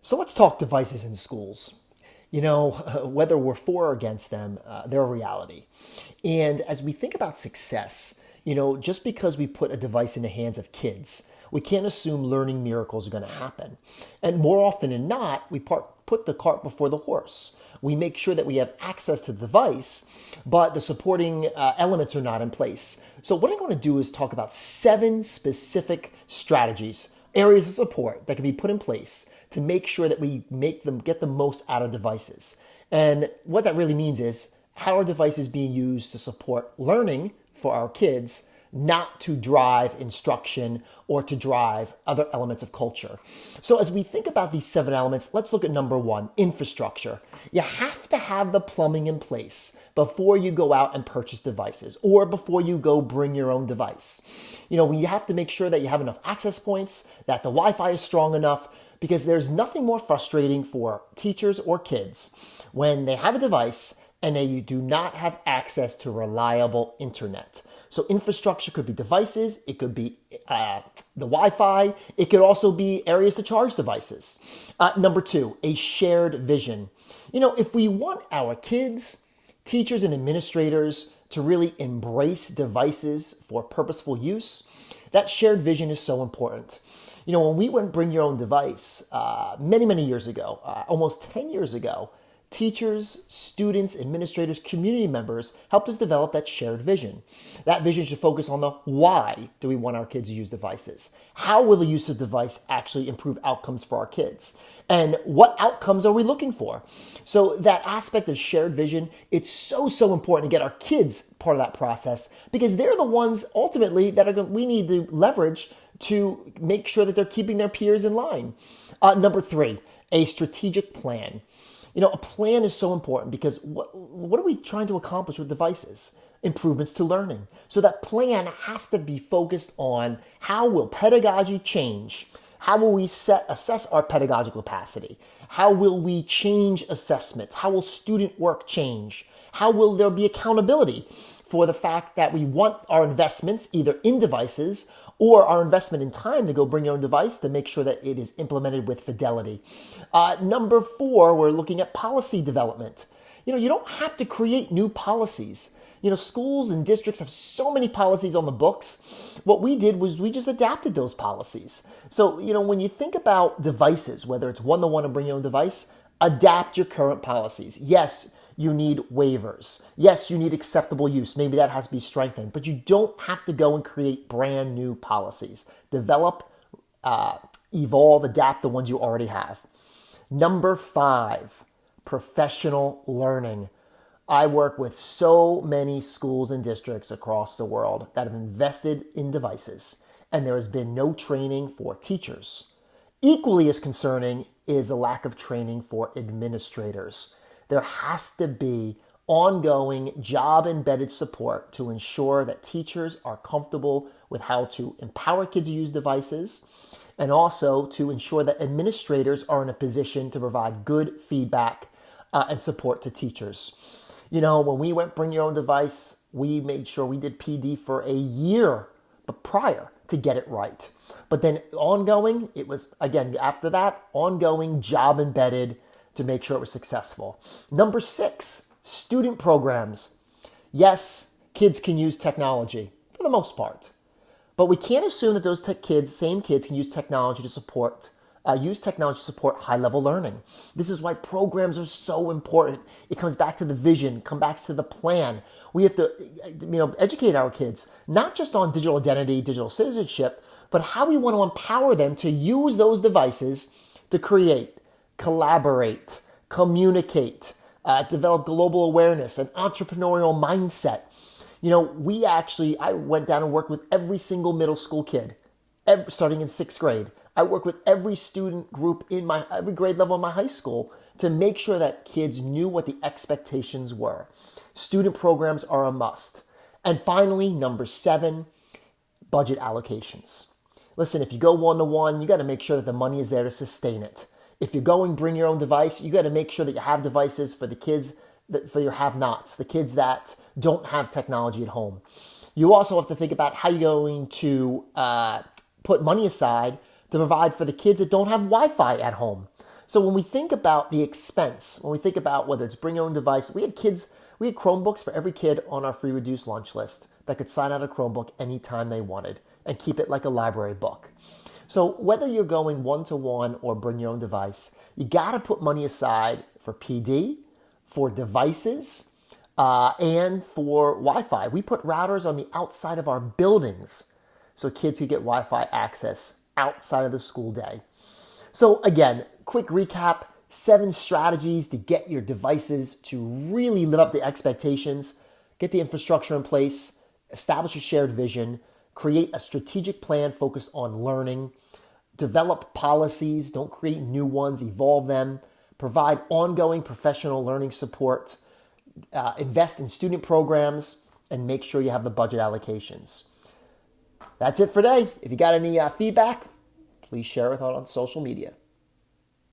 So let's talk devices in schools. Whether we're for or against them, they're a reality. And as we think about success, just because we put a device in the hands of kids, we can't assume learning miracles are going to happen. And more often than not, we put the cart before the horse. We make sure that we have access to the device, but the supporting elements are not in place. So what I'm going to do is talk about 7 specific strategies, areas of support that can be put in place to make sure that we make them get the most out of devices. And what that really means is how are devices being used to support learning for our kids, not to drive instruction or to drive other elements of culture. So as we think about these 7 elements, let's look at number 1, infrastructure. You have to have the plumbing in place before you go out and purchase devices or before you go bring your own device. You have to make sure that you have enough access points, that the Wi-Fi is strong enough, because there's nothing more frustrating for teachers or kids when they have a device and they do not have access to reliable internet. So infrastructure could be devices, it could be the Wi-Fi, it could also be areas to charge devices. Number 2, a shared vision. If we want our kids, teachers, and administrators to really embrace devices for purposeful use, that shared vision is so important. When we went Bring Your Own Device many, many years ago, almost 10 years ago, teachers, students, administrators, community members helped us develop that shared vision. That vision should focus on the why do we want our kids to use devices? How will the use of device actually improve outcomes for our kids? And what outcomes are we looking for? So that aspect of shared vision, it's so, so important to get our kids part of that process because they're the ones ultimately that we need to leverage to make sure that they're keeping their peers in line. Number 3, a strategic plan. A plan is so important because what are we trying to accomplish with devices? Improvements to learning. So that plan has to be focused on how will pedagogy change? How will we assess our pedagogical capacity? How will we change assessments? How will student work change? How will there be accountability for the fact that we want our investments either in devices or our investment in time to go bring your own device to make sure that it is implemented with fidelity. Number 4, we're looking at policy development. You don't have to create new policies. Schools and districts have so many policies on the books. What we did was we just adapted those policies. So, when you think about devices, whether it's one-to-one or bring your own device, adapt your current policies. Yes, you need waivers. Yes, you need acceptable use. Maybe that has to be strengthened, but you don't have to go and create brand new policies. Develop, evolve, adapt the ones you already have. Number 5, professional learning. I work with so many schools and districts across the world that have invested in devices, and there has been no training for teachers. Equally as concerning is the lack of training for administrators. There has to be ongoing job-embedded support to ensure that teachers are comfortable with how to empower kids to use devices and also to ensure that administrators are in a position to provide good feedback and support to teachers. When we went Bring Your Own Device, we made sure we did PD for a year but prior to get it right. But then ongoing, it was, again, after that, ongoing job-embedded to make sure it was successful. Number 6, student programs. Yes, kids can use technology for the most part, but we can't assume that those same kids can use technology to support high-level learning. This is why programs are so important. It comes back to the vision, comes back to the plan. We have to, educate our kids, not just on digital identity, digital citizenship, but how we want to empower them to use those devices to create, collaborate, communicate, develop global awareness, an entrepreneurial mindset. I went down and worked with every single middle school kid, starting in 6th grade. I worked with every student group in every grade level in my high school to make sure that kids knew what the expectations were. Student programs are a must. And finally, number 7, budget allocations. Listen, if you go one-to-one, you got to make sure that the money is there to sustain it. If you're going Bring Your Own Device, you got to make sure that you have devices for the kids, for your have-nots, the kids that don't have technology at home. You also have to think about how you're going to put money aside to provide for the kids that don't have Wi-Fi at home. So when we think about the expense, when we think about whether it's bring your own device, we had Chromebooks for every kid on our free reduced lunch list that could sign out a Chromebook anytime they wanted and keep it like a library book. So whether you're going one-to-one or bring your own device, you got to put money aside for PD, for devices, and for Wi-Fi. We put routers on the outside of our buildings so kids could get Wi-Fi access outside of the school day. So again, quick recap, 7 strategies to get your devices to really live up to expectations, get the infrastructure in place, establish a shared vision, create a strategic plan focused on learning, develop policies, don't create new ones, evolve them, provide ongoing professional learning support, invest in student programs, and make sure you have the budget allocations. That's it for today. If you got any feedback, please share it on social media.